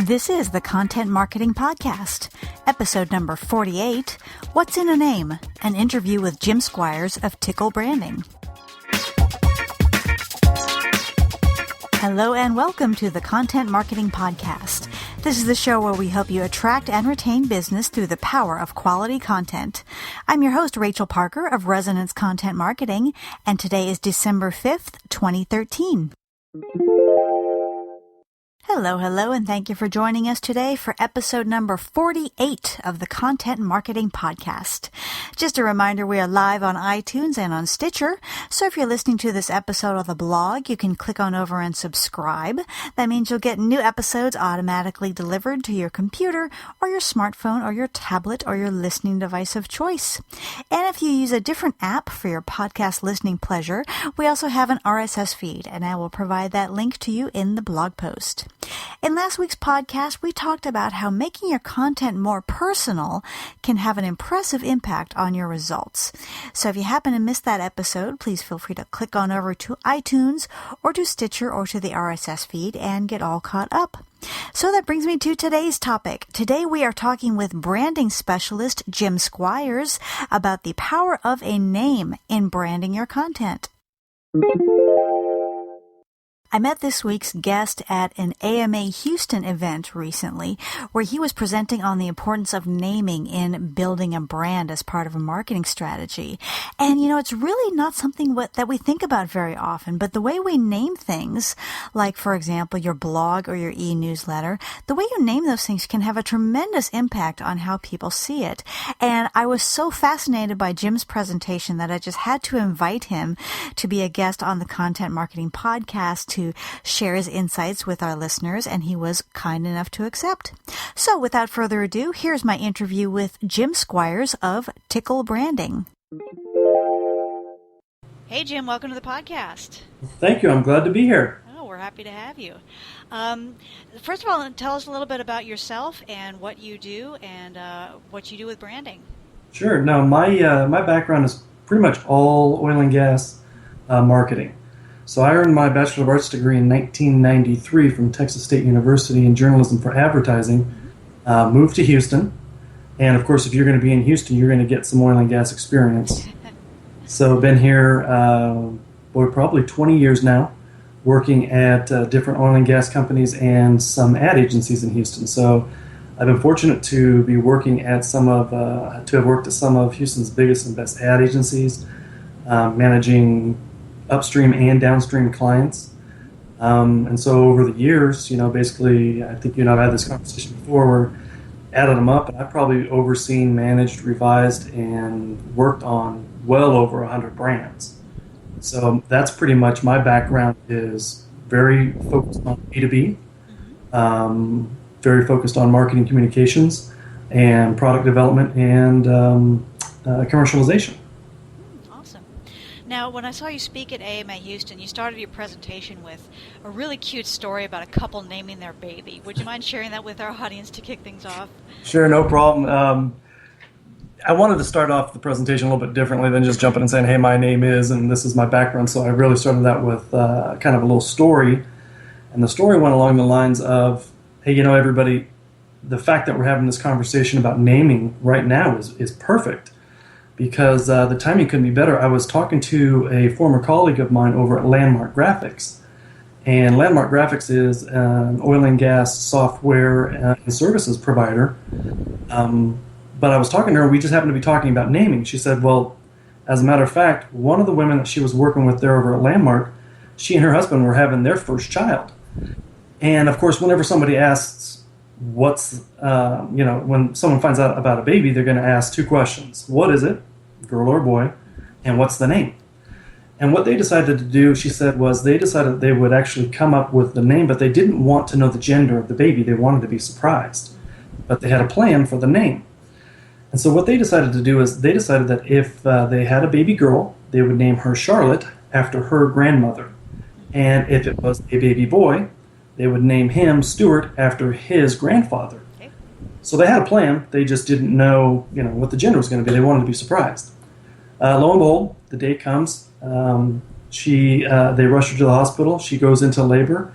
This is the Content Marketing Podcast, episode number 48, What's in a Name? An interview with Jim Squires of Tickle Branding. Hello and welcome to the Content Marketing Podcast. This is the show where we help you attract and retain business through the power of quality content. I'm your host, Rachel Parker of Resonance Content Marketing, and today is December 5th, 2013. Hello, and thank you for joining us today for episode number 48 of the Content Marketing Podcast. Just a reminder, we are live on iTunes and on Stitcher, so if you're listening to this episode on the blog, you can click on over and subscribe. That means you'll get new episodes automatically delivered to your computer or your smartphone or your tablet or your listening device of choice. And if you use a different app for your podcast listening pleasure, we also have an RSS feed, and I will provide that link to you in the blog post. In last week's podcast, we talked about how making your content more personal can have an impressive impact on your results. So if you happen to miss that episode, please feel free to click on over to iTunes or to Stitcher or to the RSS feed and get all caught up. So that brings me to today's topic. Today we are talking with branding specialist Jim Squires about the power of a name in branding your content. I met this week's guest at an AMA Houston event recently where he was presenting on the importance of naming in building a brand as part of a marketing strategy. And, it's really not something that we think about very often, but the way we name things, like, for example, your blog or your e-newsletter, the way you name those things can have a tremendous impact on how people see it. And I was so fascinated by Jim's presentation that I just had to invite him to be a guest on the Content Marketing Podcast to share his insights with our listeners, and he was kind enough to accept. So without further ado, here's my interview with Jim Squires of Tickle Branding. Hey Jim, welcome to the podcast. Thank you. I'm glad to be here. Oh, we're happy to have you. First of all, tell us a little bit about yourself and what you do and what you do with branding. Sure. Now, my background is pretty much all oil and gas marketing. So I earned my Bachelor of Arts degree in 1993 from Texas State University in journalism for advertising, moved to Houston, and of course if you're going to be in Houston, you're going to get some oil and gas experience. So been here, probably 20 years now, working at different oil and gas companies and some ad agencies in Houston. So I've been fortunate to be working at to have worked at some of Houston's biggest and best ad agencies, managing upstream and downstream clients. And so over the years, basically, I think you and I have had this conversation before, we're added them up, and I've probably overseen, managed, revised, and worked on well over 100 brands. So that's pretty much my background, is very focused on B2B, very focused on marketing communications and product development and commercialization. Now, when I saw you speak at AMA Houston, you started your presentation with a really cute story about a couple naming their baby. Would you mind sharing that with our audience to kick things off? Sure, no problem. I wanted to start off the presentation a little bit differently than just jumping and saying, hey, my name is, and this is my background. So I really started that with kind of a little story. And the story went along the lines of, hey, everybody, the fact that we're having this conversation about naming right now is perfect. Because the timing couldn't be better. I was talking to a former colleague of mine over at Landmark Graphics. And Landmark Graphics is an oil and gas software and services provider. But I was talking to her, we just happened to be talking about naming. She said, well, as a matter of fact, one of the women that she was working with there over at Landmark, she and her husband were having their first child. And of course, whenever somebody asks, when someone finds out about a baby, they're going to ask two questions. What is it, girl or boy, and what's the name? And what they decided to do, she said, was they decided that they would actually come up with the name, but they didn't want to know the gender of the baby. They wanted to be surprised. But they had a plan for the name. And so what they decided to do is they decided that if they had a baby girl, they would name her Charlotte after her grandmother. And if it was a baby boy, they would name him Stuart after his grandfather. Okay. So they had a plan. They just didn't know, what the gender was going to be. They wanted to be surprised. Lo and behold, the day comes. They rush her to the hospital. She goes into labor,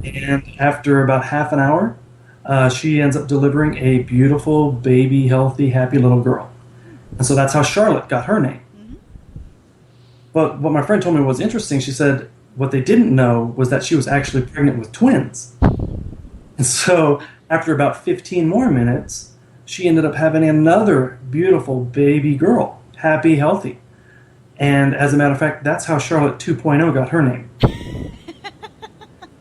and after about half an hour, she ends up delivering a beautiful, baby, healthy, happy little girl. And so that's how Charlotte got her name. Mm-hmm. But what my friend told me was interesting. She said what they didn't know was that she was actually pregnant with twins. And so after about 15 more minutes, she ended up having another beautiful baby girl, happy, healthy. And as a matter of fact, that's how Charlotte 2.0 got her name.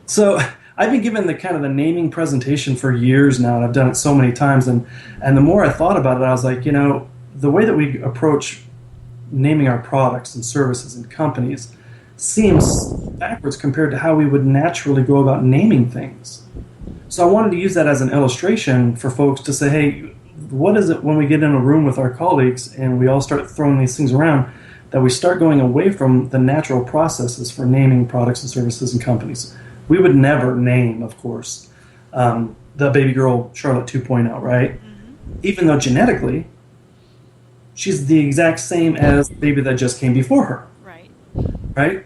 So I've been given the kind of the naming presentation for years now, and I've done it so many times. And the more I thought about it, I was like, the way that we approach naming our products and services and companies seems backwards compared to how we would naturally go about naming things. So I wanted to use that as an illustration for folks to say, hey, what is it when we get in a room with our colleagues and we all start throwing these things around, that we start going away from the natural processes for naming products and services and companies. We would never name, of course, the baby girl Charlotte 2.0, right? Mm-hmm. Even though genetically, she's the exact same as the baby that just came before her. Right?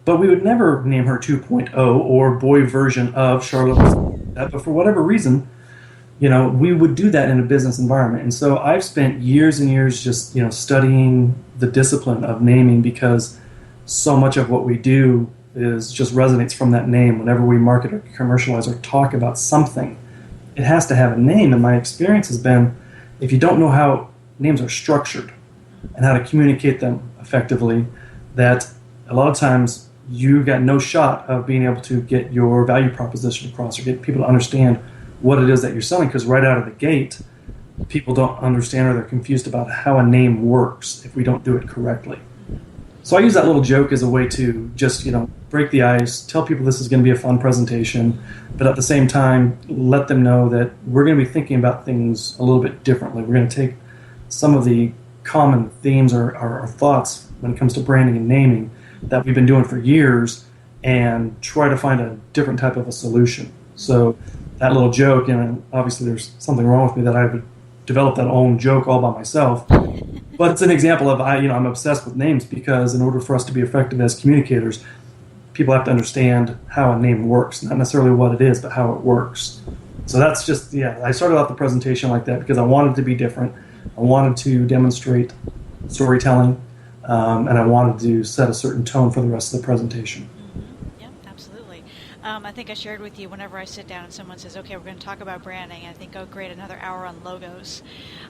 But we would never name her 2.0 or boy version of Charlotte. But for whatever reason, we would do that in a business environment. And so I've spent years and years just, studying the discipline of naming, because so much of what we do is just resonates from that name. Whenever we market or commercialize or talk about something, it has to have a name. And my experience has been, if you don't know how names are structured and how to communicate them effectively, that a lot of times you got no shot of being able to get your value proposition across or get people to understand what it is that you're selling, because right out of the gate, people don't understand or they're confused about how a name works if we don't do it correctly. So I use that little joke as a way to just, break the ice, tell people this is going to be a fun presentation, but at the same time, let them know that we're going to be thinking about things a little bit differently. We're going to take some of the common themes or thoughts when it comes to branding and naming that we've been doing for years and try to find a different type of a solution. So that little joke, and obviously there's something wrong with me that I would develop that own joke all by myself, but it's an example of I'm obsessed with names, because in order for us to be effective as communicators, people have to understand how a name works, not necessarily what it is, but how it works. So that's just, I started off the presentation like that because I wanted to be different. I wanted to demonstrate storytelling, and I wanted to set a certain tone for the rest of the presentation. Yeah, absolutely. I think I shared with you, whenever I sit down and someone says, okay, we're going to talk about branding, I think, oh, great, another hour on logos.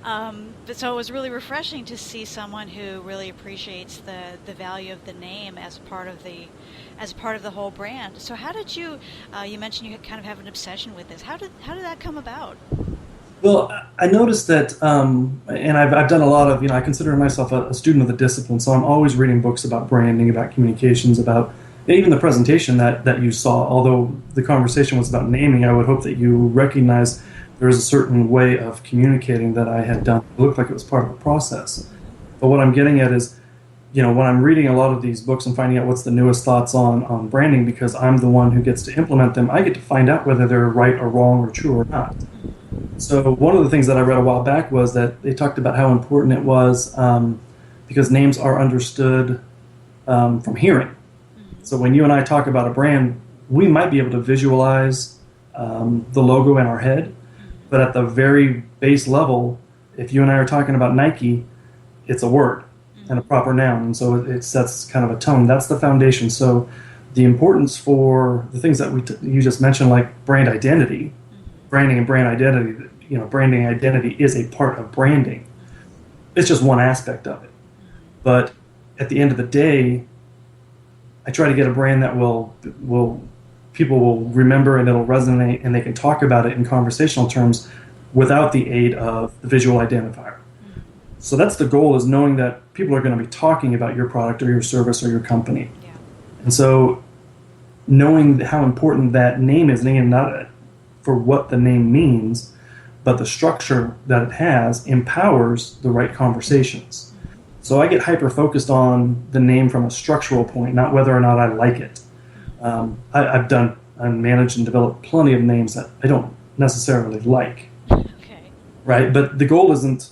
But so it was really refreshing to see someone who really appreciates the value of the name as part of the whole brand. So how did you mentioned you kind of have an obsession with this. How did that come about? Well, I noticed that, and I've done a lot of, I consider myself a student of the discipline, so I'm always reading books about branding, about communications, about even the presentation that you saw. Although the conversation was about naming, I would hope that you recognize there is a certain way of communicating that I had done. It looked like it was part of a process. But what I'm getting at is, when I'm reading a lot of these books and finding out what's the newest thoughts on branding, because I'm the one who gets to implement them, I get to find out whether they're right or wrong or true or not. So one of the things that I read a while back was that they talked about how important it was because names are understood from hearing. So when you and I talk about a brand, we might be able to visualize the logo in our head, but at the very base level, if you and I are talking about Nike, it's a word and a proper noun, and so it sets kind of a tone. That's the foundation. So the importance for the things that you just mentioned, like brand identity, branding and brand identity, branding identity is a part of branding. It's just one aspect of it. But at the end of the day, I try to get a brand that will people will remember and it'll resonate, and they can talk about it in conversational terms without the aid of the visual identifier. So that's the goal, is knowing that people are going to be talking about your product or your service or your company. Yeah. And so knowing how important that name is, and not for what the name means, but the structure that it has empowers the right conversations. So I get hyper-focused on the name from a structural point, not whether or not I like it. I've managed and developed plenty of names that I don't necessarily like. Okay. right? But the goal isn't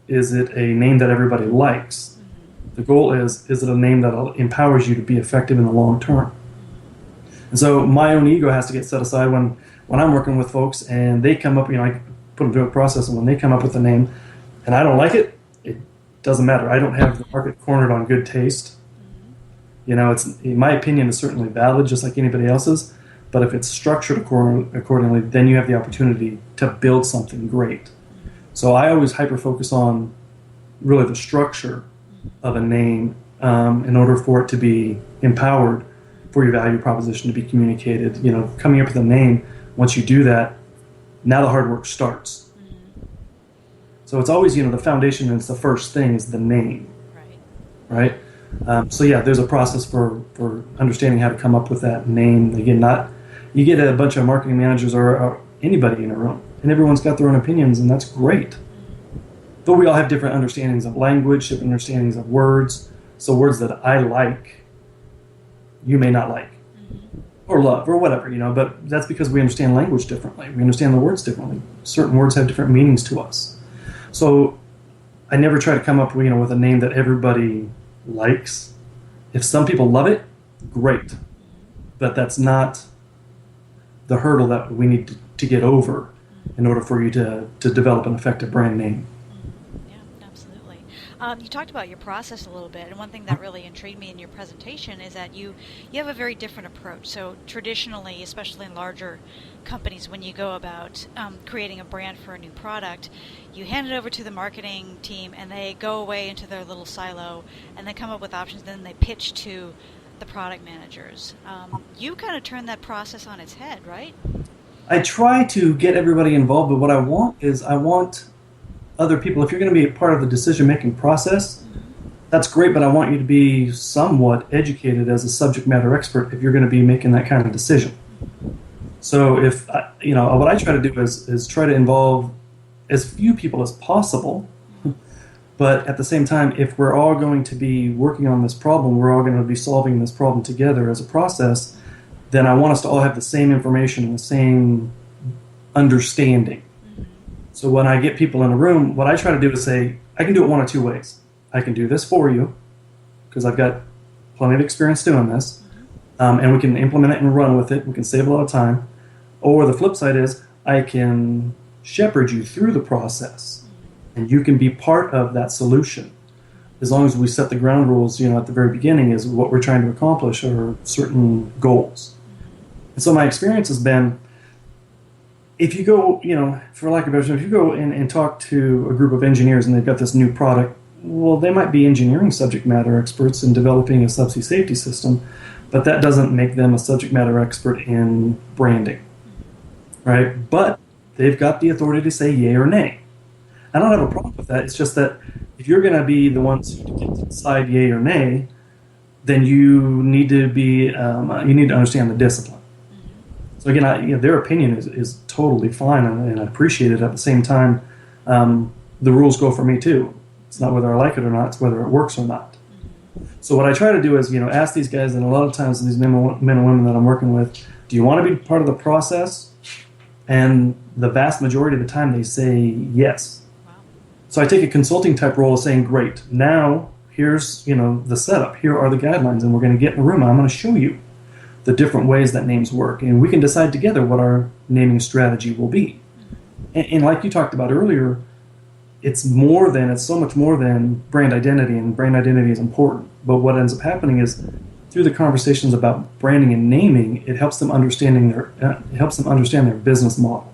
is it a name that everybody likes? The goal is it a name that empowers you to be effective in the long term? And so my own ego has to get set aside when I'm working with folks and they come up, I put them through a process, and when they come up with a name and I don't like it, it doesn't matter. I don't have the market cornered on good taste. It's, my opinion is certainly valid, just like anybody else's. But if it's structured accordingly, then you have the opportunity to build something great. So I always hyper-focus on really the structure of a name in order for it to be empowered, for your value proposition to be communicated. Coming up with a name, once you do that, now the hard work starts. So it's always, the foundation, and it's the first thing is the name. Right? So yeah, there's a process for understanding how to come up with that name. Again, you get a bunch of marketing managers or anybody in a room, and everyone's got their own opinions, and that's great. But we all have different understandings of language, different understandings of words. So words that I like, you may not like, or love, or whatever, But that's because we understand language differently. We understand the words differently. Certain words have different meanings to us. So I never try to come up, with a name that everybody likes. If some people love it, great. But that's not the hurdle that we need to get over in order for you to develop an effective brand name. Yeah, absolutely. You talked about your process a little bit, and one thing that really intrigued me in your presentation is that you have a very different approach. So traditionally, especially in larger companies, when you go about creating a brand for a new product, you hand it over to the marketing team, and they go away into their little silo, and they come up with options, then they pitch to the product managers. You kind of turn that process on its head, right? I try to get everybody involved, but what I want other people, if you're going to be a part of the decision-making process, that's great, but I want you to be somewhat educated as a subject matter expert if you're going to be making that kind of decision. So if, what I try to do is try to involve as few people as possible, but at the same time, if we're all going to be working on this problem, we're all going to be solving this problem together as a process, then I want us to all have the same information and the same understanding. So when I get people in a room, what I try to do is say, I can do it one of two ways. I can do this for you, because I've got plenty of experience doing this, and we can implement it and run with it. We can save a lot of time. Or the flip side is, I can shepherd you through the process, and you can be part of that solution. As long as we set the ground rules, at the very beginning is what we're trying to accomplish or certain goals. And so my experience has been, if you go, for lack of a better term, if you go and talk to a group of engineers and they've got this new product, well, they might be engineering subject matter experts in developing a subsea safety system, but that doesn't make them a subject matter expert in branding, right? But they've got the authority to say yay or nay. I don't have a problem with that. It's just that if you're going to be the ones who get to decide yay or nay, then you need to be you need to understand the discipline. So again, their opinion is totally fine, and I appreciate it. At the same time, the rules go for me too. It's not whether I like it or not; it's whether it works or not. So what I try to do is, ask these guys, and a lot of times these men and women that I'm working with, do you want to be part of the process? And the vast majority of the time, they say yes. So I take a consulting type role of saying, great, now here's the setup. Here are the guidelines, and we're going to get in a room. And I'm going to show you the different ways that names work, and we can decide together what our naming strategy will be. And like you talked about earlier, it's so much more than brand identity, and brand identity is important. But what ends up happening is, through the conversations about branding and naming, it helps them understand their business model.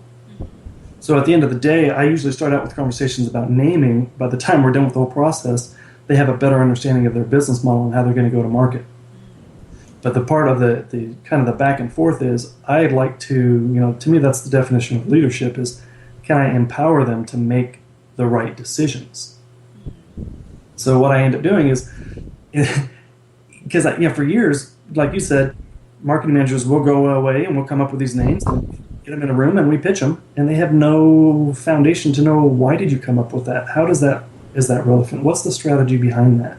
So at the end of the day, I usually start out with conversations about naming. By the time we're done with the whole process, they have a better understanding of their business model and how they're going to go to market. But the part of the kind of the back and forth is, I'd like to, to me that's the definition of leadership, is can I empower them to make the right decisions? So what I end up doing is, because for years, like you said, marketing managers will go away and we'll come up with these names and get them in a room and we pitch them, and they have no foundation to know, why did you come up with that? How is that relevant? What's the strategy behind that?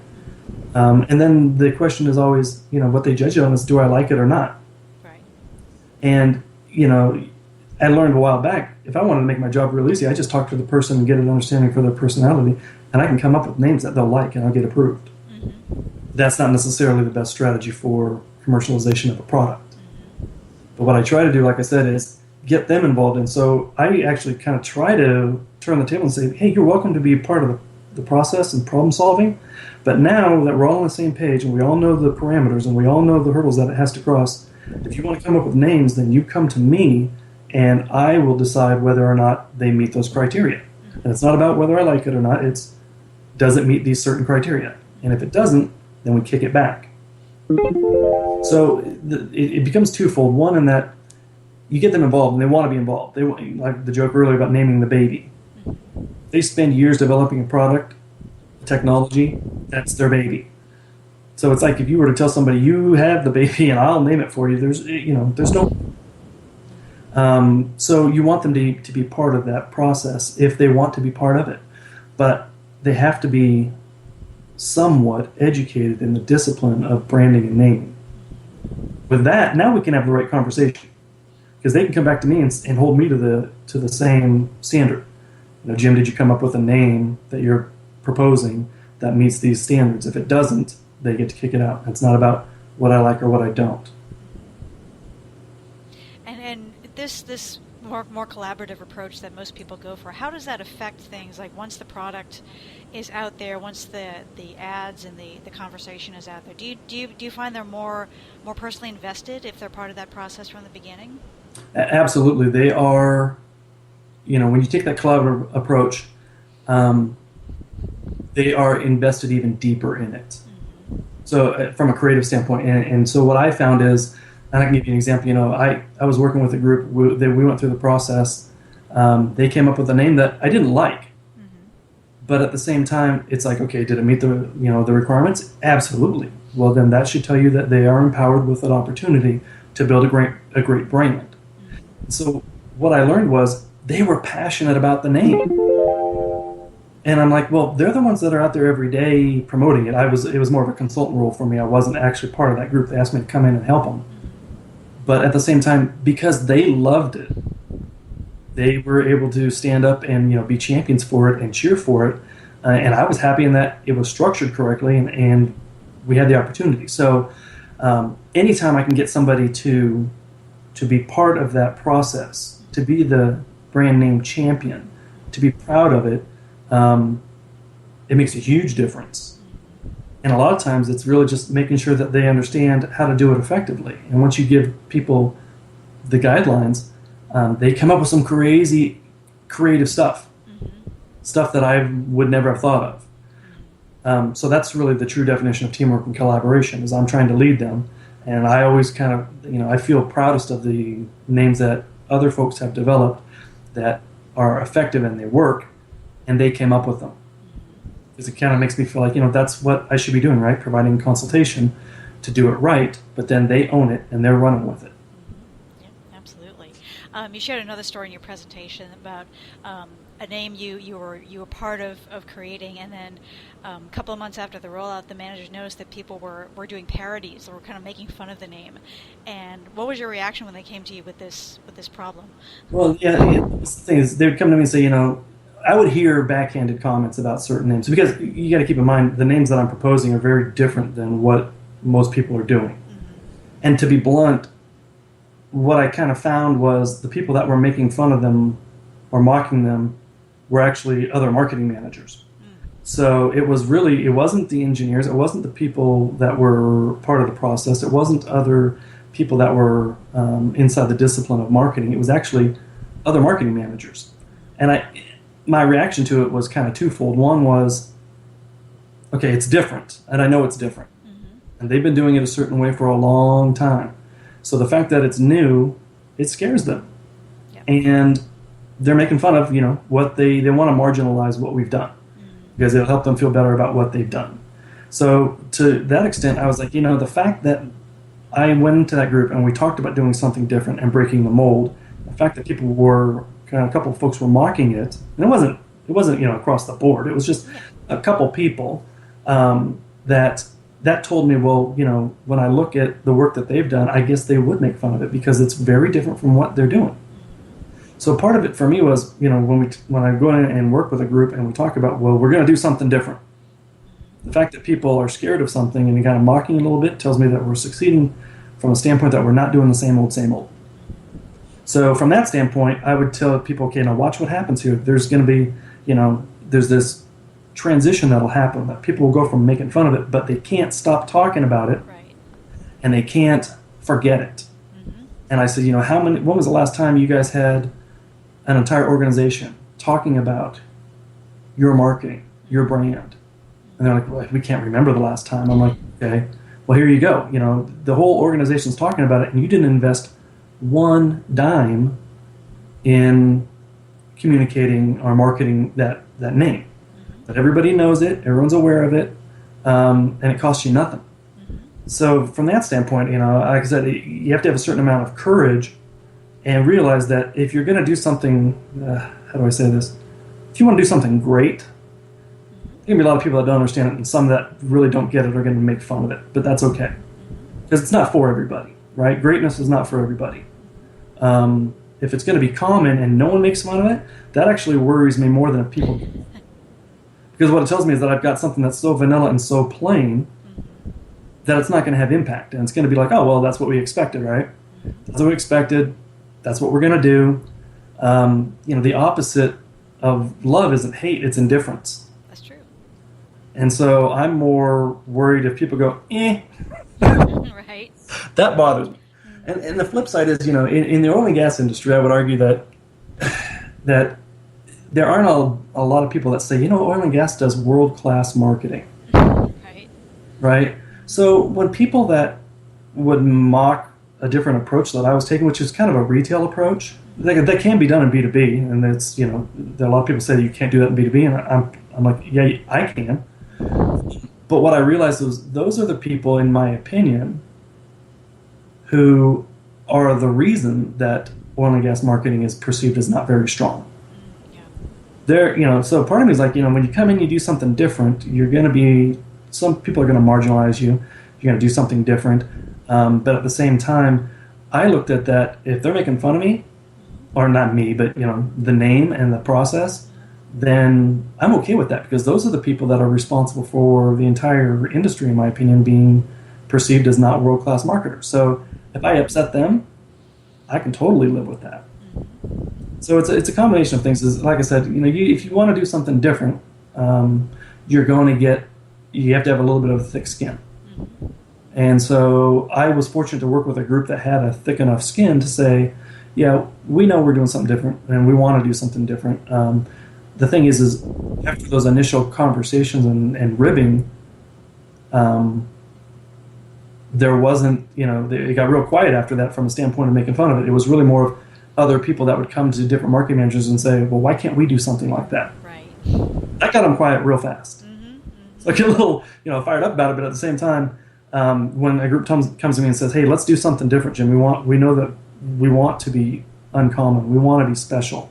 And then the question is always, what they judge it on is, do I like it or not? Right. And, I learned a while back, if I wanted to make my job real easy, I just talk to the person and get an understanding for their personality, and I can come up with names that they'll like, and I'll get approved. Mm-hmm. That's not necessarily the best strategy for commercialization of a product. Mm-hmm. But what I try to do, like I said, is get them involved. And so I actually kind of try to turn the table and say, hey, you're welcome to be a part of the process and problem solving. But now that we're all on the same page and we all know the parameters and we all know the hurdles that it has to cross, if you want to come up with names, then you come to me and I will decide whether or not they meet those criteria. And it's not about whether I like it or not. It's, does it meet these certain criteria? And if it doesn't, then we kick it back. So it becomes twofold. One, in that you get them involved and they want to be involved. They, like the joke earlier about naming the baby. They spend years developing a product, technology, that's their baby. So it's like if you were to tell somebody, you have the baby and I'll name it for you, there's no... So you want them to be part of that process if they want to be part of it. But they have to be somewhat educated in the discipline of branding and naming. With that, now we can have the right conversation. Because they can come back to me and hold me to the same standard. Jim, did you come up with a name that you're proposing that meets these standards? If it doesn't, they get to kick it out. It's not about what I like or what I don't. And this more collaborative approach that most people go for, how does that affect things? Like once the product is out there, once the ads and the conversation is out there, do you find they're more personally invested if they're part of that process from the beginning? Absolutely. They are, when you take that collaborative approach, they are invested even deeper in it. Mm-hmm. So from a creative standpoint, and so what I found is, and I can give you an example, I was working with a group, we went through the process, they came up with a name that I didn't like, mm-hmm. but at the same time, it's like, okay, did it meet the requirements? Absolutely. Well, then that should tell you that they are empowered with an opportunity to build a great brand. Mm-hmm. So what I learned was they were passionate about the name. And I'm like, well, they're the ones that are out there every day promoting it. It was more of a consultant role for me. I wasn't actually part of that group. They asked me to come in and help them. But at the same time, because they loved it, they were able to stand up and be champions for it and cheer for it. And I was happy in that it was structured correctly and we had the opportunity. So anytime I can get somebody to be part of that process, to be the brand name champion, to be proud of it, it makes a huge difference. And a lot of times it's really just making sure that they understand how to do it effectively. And once you give people the guidelines, they come up with some crazy creative stuff, mm-hmm. stuff that I would never have thought of. So that's really the true definition of teamwork and collaboration, is I'm trying to lead them. And I always kind of, I feel proudest of the names that other folks have developed that are effective and they work, and they came up with them. Because it kind of makes me feel like, that's what I should be doing, right? Providing consultation to do it right, but then they own it and they're running with it. Yeah, absolutely. You shared another story in your presentation about a name you were part of creating, and then a couple of months after the rollout, the managers noticed that people were doing parodies or were kind of making fun of the name. And what was your reaction when they came to you with this problem? Well, yeah, the thing is, they would come to me and say, I would hear backhanded comments about certain names, because you got to keep in mind the names that I'm proposing are very different than what most people are doing. Mm-hmm. And to be blunt, what I kind of found was the people that were making fun of them or mocking them were actually other marketing managers. Mm. So it wasn't the engineers, it wasn't the people that were part of the process, it wasn't other people that were inside the discipline of marketing, it was actually other marketing managers. And my reaction to it was kind of twofold. One was, okay, it's different, and I know it's different. Mm-hmm. And they've been doing it a certain way for a long time. So the fact that it's new, it scares them. Yep. And they're making fun of, what they want to marginalize what we've done, because it'll help them feel better about what they've done. So to that extent, I was like, the fact that I went into that group and we talked about doing something different and breaking the mold, the fact that people were, a couple of folks were mocking it, and it wasn't across the board. It was just a couple people that told me, well, when I look at the work that they've done, I guess they would make fun of it because it's very different from what they're doing. So part of it for me was, when I go in and work with a group and we talk about, well, we're going to do something different. The fact that people are scared of something and kind of mocking a little bit tells me that we're succeeding from a standpoint that we're not doing the same old, same old. So from that standpoint, I would tell people, okay, now watch what happens here. There's going to be, there's this transition that'll happen, that people will go from making fun of it, but they can't stop talking about it, Right. and they can't forget it. Mm-hmm. And I said, when was the last time you guys had an entire organization talking about your marketing, your brand? And they're like, well, we can't remember the last time. I'm like, okay, well, here you go. The whole organization's talking about it, and you didn't invest one dime in communicating or marketing that name. But everybody knows it, everyone's aware of it, and it costs you nothing. So from that standpoint, like I said, you have to have a certain amount of courage and realize that if you're going to do something, how do I say this? If you want to do something great, there's going to be a lot of people that don't understand it, and some that really don't get it are going to make fun of it. But that's okay, because it's not for everybody, right? Greatness is not for everybody. If it's going to be common and no one makes fun of it, that actually worries me more than if people do. Because what it tells me is that I've got something that's so vanilla and so plain that it's not going to have impact. And it's going to be like, oh, well, that's what we expected, right? That's what we expected. That's what we're going to do. The opposite of love isn't hate, it's indifference. That's true. And so I'm more worried if people go, Right. That bothers me. And the flip side is, in the oil and gas industry, I would argue that there aren't a lot of people that say, oil and gas does world-class marketing. Right? So when people that would mock a different approach that I was taking, which is kind of a retail approach, that can be done in B2B, and it's, there are a lot of people say that you can't do that in B2B, and I'm like, yeah, I can. But what I realized was those are the people, in my opinion, who are the reason that oil and gas marketing is perceived as not very strong. So part of me is like, when you come in, you do something different, some people are going to marginalize you. You're going to do something different. But at the same time, I looked at that, if they're making fun of me, or not me, but, the name and the process, then I'm okay with that, because those are the people that are responsible for the entire industry, in my opinion, being perceived as not world-class marketers. So if I upset them, I can totally live with that. So it's a combination of things. Like I said, if you want to do something different, you have to have a little bit of thick skin. And so I was fortunate to work with a group that had a thick enough skin to say, yeah, we know we're doing something different, and we want to do something different. The thing is after those initial conversations and ribbing, there wasn't, it got real quiet after that from a standpoint of making fun of it. It was really more of other people that would come to different marketing managers and say, well, why can't we do something like that? Right. That got them quiet real fast. So I get a little, fired up about it, but at the same time, when a group comes to me and says, hey, let's do something different, Jim. We know that we want to be uncommon. We want to be special.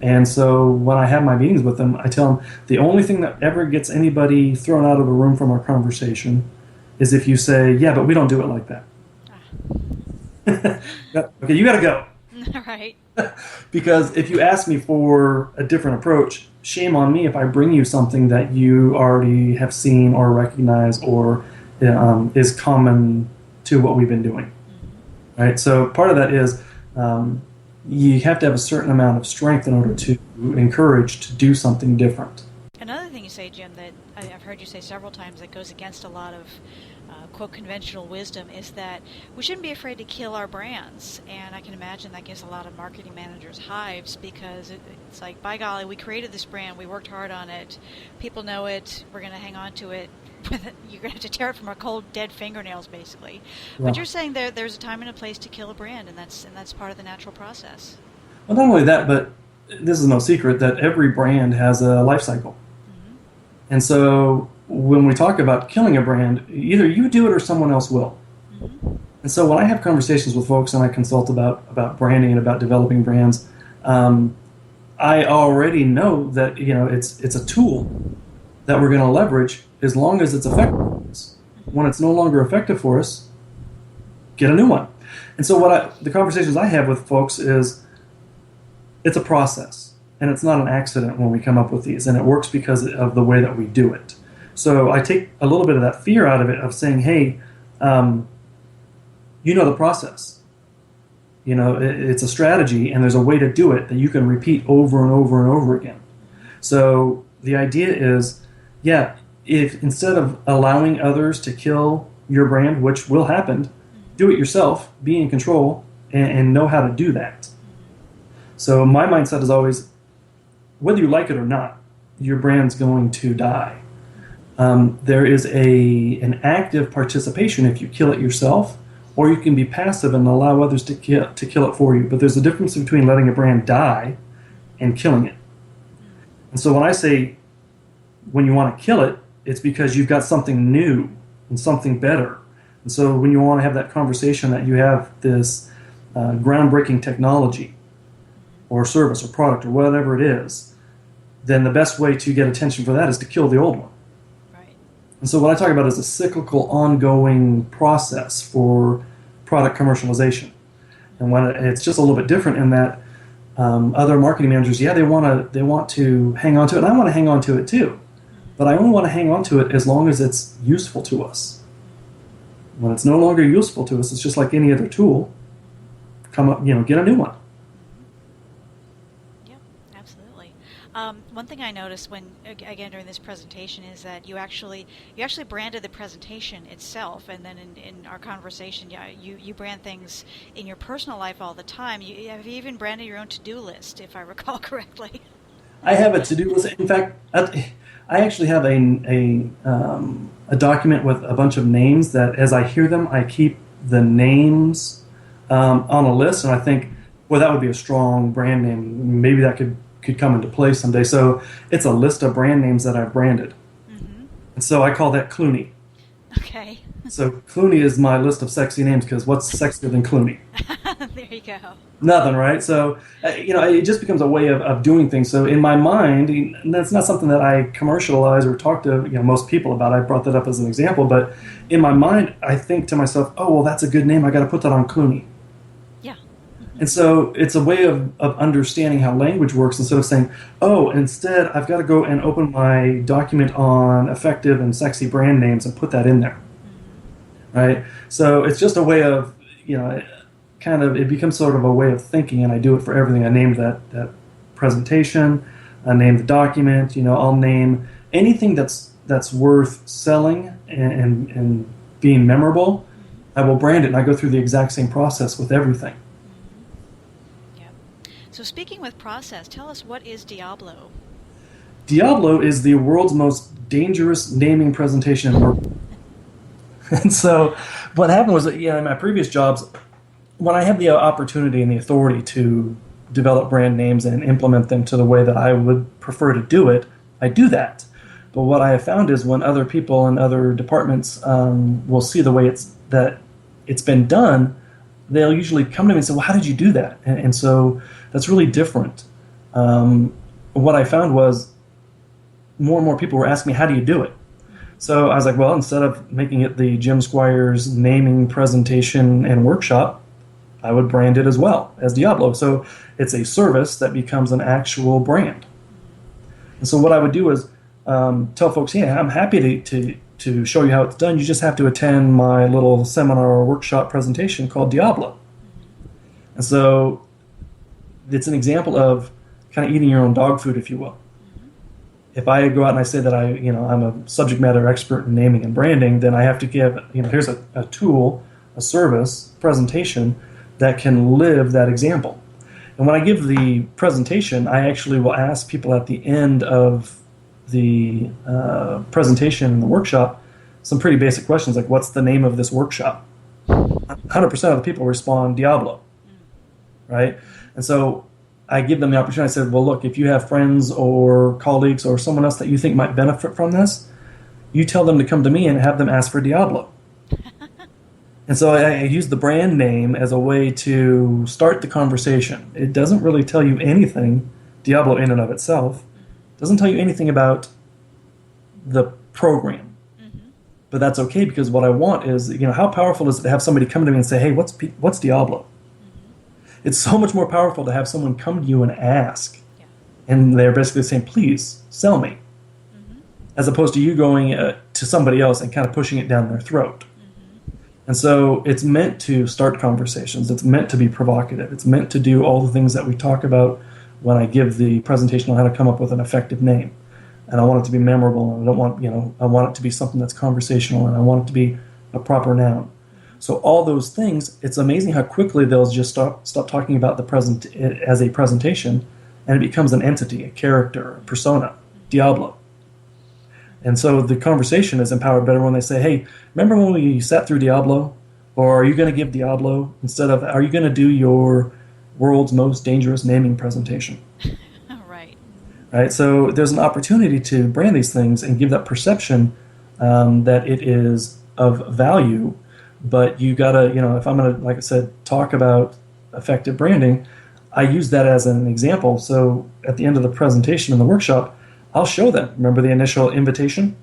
And so when I have my meetings with them, I tell them the only thing that ever gets anybody thrown out of the room from our conversation is if you say, yeah, but we don't do it like that. Okay, you got to go. Right. Because if you ask me for a different approach, shame on me if I bring you something that you already have seen or recognize or is common to what we've been doing. Right? So part of that is you have to have a certain amount of strength in order to encourage to do something different. Another thing you say, Jim, that I've heard you say several times that goes against a lot of quote conventional wisdom is that we shouldn't be afraid to kill our brands. And I can imagine that gives a lot of marketing managers hives, because it's like, by golly, we created this brand, we worked hard on it, people know it, we're going to hang on to it. You're going to have to tear it from our cold, dead fingernails, basically. Yeah. But you're saying there's a time and a place to kill a brand, and that's part of the natural process. Well, not only that, but this is no secret that every brand has a life cycle. And so when we talk about killing a brand, either you do it or someone else will. And so when I have conversations with folks and I consult about branding and about developing brands, I already know that it's a tool that we're going to leverage as long as it's effective for us. When it's no longer effective for us, get a new one. And so the conversations I have with folks is, it's a process, and it's not an accident when we come up with these, and it works because of the way that we do it. So I take a little bit of that fear out of it, of saying, hey, you know the process. You know, it's a strategy, and there's a way to do it that you can repeat over and over and over again. So the idea is, yeah, if instead of allowing others to kill your brand, which will happen, do it yourself, be in control, and know how to do that. So my mindset is always, whether you like it or not, your brand's going to die. There is an active participation if you kill it yourself, or you can be passive and allow others to kill it for you. But there's a difference between letting a brand die and killing it. And so when I say when you want to kill it, it's because you've got something new and something better. And so when you want to have that conversation that you have this groundbreaking technology or service or product or whatever it is, then the best way to get attention for that is to kill the old one. Right. And so what I talk about is a cyclical, ongoing process for product commercialization. And when it's just a little bit different in that other marketing managers, they want to hang on to it, and I want to hang on to it too. But I only want to hang on to it as long as it's useful to us. When it's no longer useful to us, it's just like any other tool. Get a new one. Yeah, absolutely. One thing I noticed again during this presentation is that you actually branded the presentation itself, and then in our conversation, you brand things in your personal life all the time. You have even branded your own to-do list, if I recall correctly. I have a to-do list. In fact, I actually have a document with a bunch of names that, as I hear them, I keep the names on a list, and I think, well, that would be a strong brand name. Maybe that could come into play someday. So it's a list of brand names that I've branded. Mm-hmm. And so I call that Clooney. Okay. So Clooney is my list of sexy names, because what's sexier than Clooney? There you go. Nothing, right? So, it just becomes a way of doing things. So in my mind, and that's not something that I commercialize or talk to most people about. I brought that up as an example. But in my mind, I think to myself, oh, well, that's a good name. I got to put that on Clooney. Yeah. And so it's a way of understanding how language works, instead of saying, oh, instead I've got to go and open my document on effective and sexy brand names and put that in there. Right? So it's just a way of, it becomes sort of a way of thinking, and I do it for everything. I named that presentation, I named the document, I'll name anything that's worth selling and being memorable. I will brand it, and I go through the exact same process with everything. So speaking with process, tell us, what is Diablo? Diablo is the world's most dangerous naming presentation in the world. And so what happened was that, in my previous jobs, when I had the opportunity and the authority to develop brand names and implement them to the way that I would prefer to do it, I do that. But what I have found is when other people in other departments will see the way it's been done, they'll usually come to me and say, well, how did you do that? And so that's really different. What I found was more and more people were asking me, how do you do it? So I was like, well, instead of making it the Jim Squires naming presentation and workshop, I would brand it as well as Diablo. So it's a service that becomes an actual brand. And so what I would do is tell folks, yeah, I'm happy to show you how it's done. You just have to attend my little seminar or workshop presentation called Diablo. And so it's an example of kind of eating your own dog food, if you will. If I go out and I say that I'm a subject matter expert in naming and branding, then I have to give, here's a tool, a service, presentation that can live that example. And when I give the presentation, I actually will ask people at the end of the presentation in the workshop some pretty basic questions, like, what's the name of this workshop? 100% of the people respond Diablo, right? And so I give them the opportunity. I said, well, look, if you have friends or colleagues or someone else that you think might benefit from this, you tell them to come to me and have them ask for Diablo. And so I use the brand name as a way to start the conversation. It doesn't really tell you anything, Diablo in and of itself. It doesn't tell you anything about the program. Mm-hmm. But that's okay, because what I want is, how powerful is it to have somebody come to me and say, hey, what's Diablo? It's so much more powerful to have someone come to you and ask, Yeah. and they're basically saying, please, sell me, as opposed to you going to somebody else and kind of pushing it down their throat. And so it's meant to start conversations. It's meant to be provocative. It's meant to do all the things that we talk about when I give the presentation on how to come up with an effective name. And I want it to be memorable, and I want it to be something that's conversational, and I want it to be a proper noun. So all those things, it's amazing how quickly they'll just stop talking about the as a presentation, and it becomes an entity, a character, a persona, Diablo. And so the conversation is empowered better when they say, hey, remember when we sat through Diablo? Or are you going to give Diablo instead of, are you going to do your world's most dangerous naming presentation? Right? So there's an opportunity to brand these things and give that perception that it is of value. But you got to, if I'm going to, like I said, talk about effective branding, I use that as an example. So at the end of the presentation in the workshop, I'll show them. Remember the initial invitation?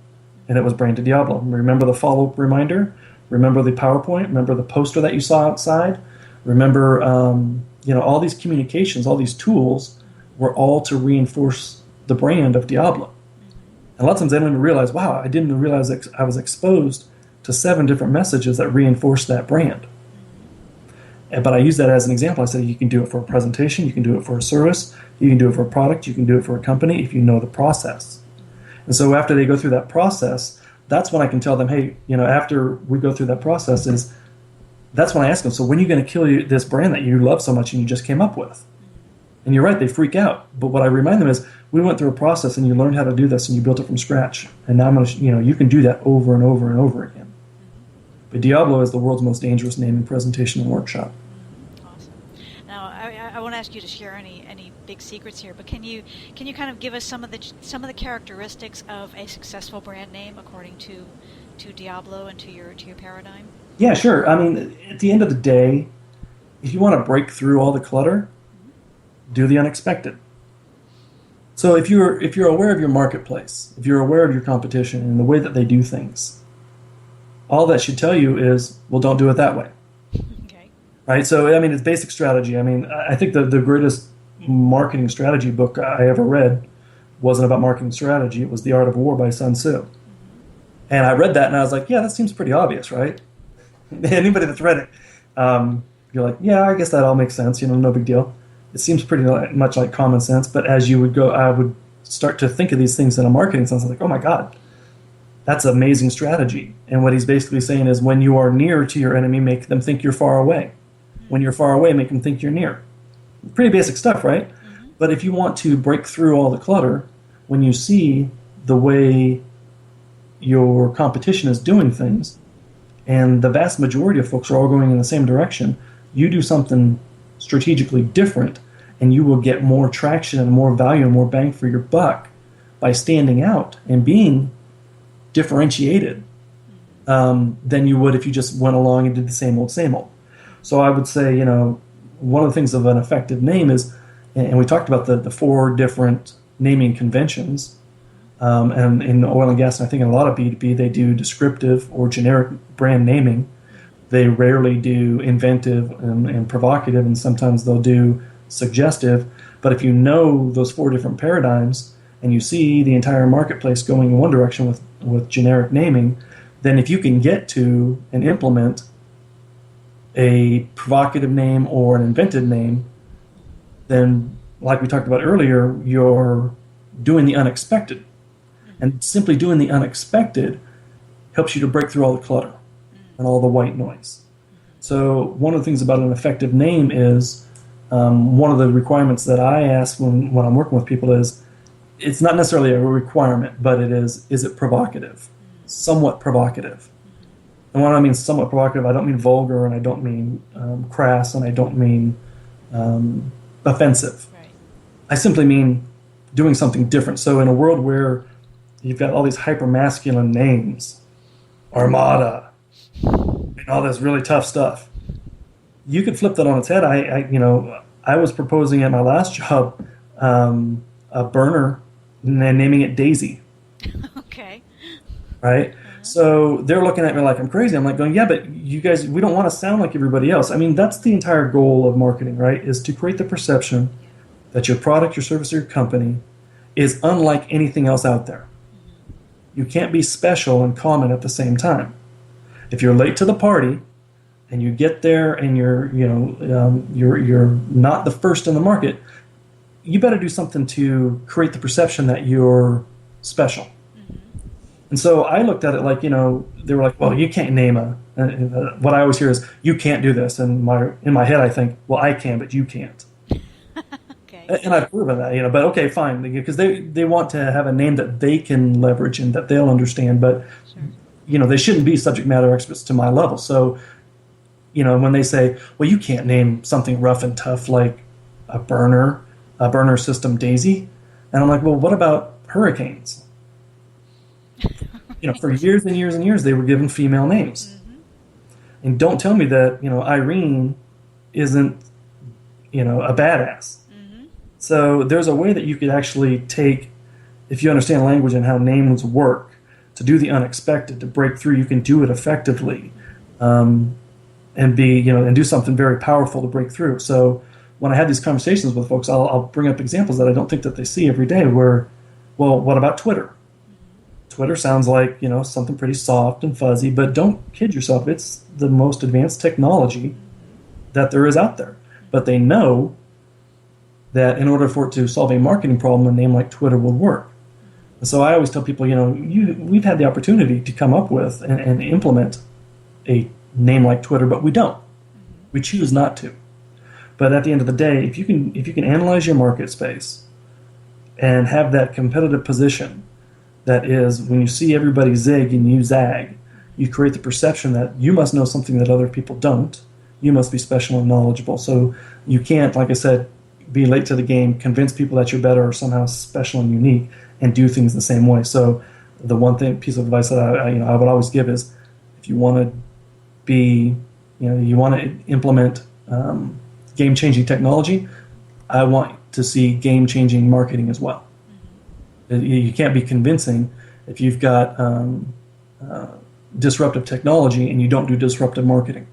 And it was branded Diablo. Remember the follow-up reminder? Remember the PowerPoint? Remember the poster that you saw outside? Remember, all these communications, all these tools were all to reinforce the brand of Diablo. And a lot of times they don't even realize, wow, I didn't realize that I was exposed to 7 different messages that reinforce that brand. But I use that as an example. I said you can do it for a presentation, you can do it for a service, you can do it for a product, you can do it for a company if you know the process. And so after they go through that process, that's when I can tell them, hey, after we go through that process that's when I ask them, so when are you going to kill this brand that you love so much and you just came up with? And you're right, they freak out. But what I remind them is, we went through a process and you learned how to do this and you built it from scratch. And now I'm going to, you can do that over and over and over again. But Diablo is the world's most dangerous naming presentation and workshop. Awesome. Now, I won't ask you to share any big secrets here, but can you kind of give us some of the characteristics of a successful brand name according to Diablo and to your paradigm? Yeah, sure. I mean, at the end of the day, if you want to break through all the clutter, do the unexpected. So if you're aware of your marketplace, if you're aware of your competition and the way that they do things, all that should tell you is, well, don't do it that way. Okay. Right? So, I mean, it's basic strategy. I mean, I think the greatest marketing strategy book I ever read wasn't about marketing strategy. It was The Art of War by Sun Tzu. And I read that and I was like, yeah, that seems pretty obvious, right? Anybody that's read it, you're like, yeah, I guess that all makes sense. No big deal. It seems pretty much like common sense. But as you would go, I would start to think of these things in a marketing sense. I was like, oh my God, that's amazing strategy. And what he's basically saying is, when you are near to your enemy, make them think you're far away. When you're far away, make them think you're near. Pretty basic stuff, right? Mm-hmm. But if you want to break through all the clutter, when you see the way your competition is doing things, and the vast majority of folks are all going in the same direction, you do something strategically different, and you will get more traction and more value and more bang for your buck by standing out and being differentiated than you would if you just went along and did the same old, same old. So I would say, one of the things of an effective name is, and we talked about the 4 different naming conventions, and in oil and gas, and I think in a lot of B2B, they do descriptive or generic brand naming. They rarely do inventive and provocative, and sometimes they'll do suggestive. But if you know those 4 different paradigms, and you see the entire marketplace going in one direction with generic naming, then if you can get to and implement a provocative name or an invented name, then, like we talked about earlier, you're doing the unexpected. And simply doing the unexpected helps you to break through all the clutter and all the white noise. So one of the things about an effective name is, one of the requirements that I ask when I'm working with people is, it's not necessarily a requirement, but it is it provocative? Somewhat provocative. And when I mean somewhat provocative, I don't mean vulgar, and I don't mean crass, and I don't mean offensive. Right. I simply mean doing something different. So in a world where you've got all these hyper-masculine names, Armada, and all this really tough stuff, you could flip that on its head. I was proposing at my last job a burner and naming it Daisy. Okay. right? So they're looking at me like I'm crazy. I'm like going, yeah, but you guys, we don't want to sound like everybody else. I mean, that's the entire goal of marketing, right? Is to create the perception that your product, your service, or your company is unlike anything else out there. You can't be special and common at the same time. If you're late to the party and you get there and you're not the first in the market, you better do something to create the perception that you're special. And so I looked at it like, they were like, well, you can't name what I always hear is, you can't do this. And in my head, I think, well, I can, but you can't. Okay. And I've proven that, but okay, fine. Because they want to have a name that they can leverage and that they'll understand. But, Sure. They shouldn't be subject matter experts to my level. So, when they say, well, you can't name something rough and tough like a burner system daisy. And I'm like, well, what about hurricanes? For years and years and years, they were given female names. And don't tell me that, Irene isn't, a badass. So there's a way that you could actually take, if you understand language and how names work, to do the unexpected, to break through. You can do it effectively, and be, and do something very powerful to break through. So when I had these conversations with folks, I'll bring up examples that I don't think that they see every day. Where, well, what about Twitter? Twitter sounds like, something pretty soft and fuzzy, but don't kid yourself. It's the most advanced technology that there is out there. But they know that in order for it to solve a marketing problem, a name like Twitter would work. And so I always tell people, we've had the opportunity to come up with and implement a name like Twitter, but we don't. We choose not to. But at the end of the day, if you can analyze your market space and have that competitive position, that is, when you see everybody zig and you zag, you create the perception that you must know something that other people don't. You must be special and knowledgeable. So you can't, like I said, be late to the game, convince people that you're better or somehow special and unique, and do things the same way. So the piece of advice that I would always give is, if you want to be, you want to implement game-changing technology, I want to see game-changing marketing as well. You can't be convincing if you've got disruptive technology and you don't do disruptive marketing.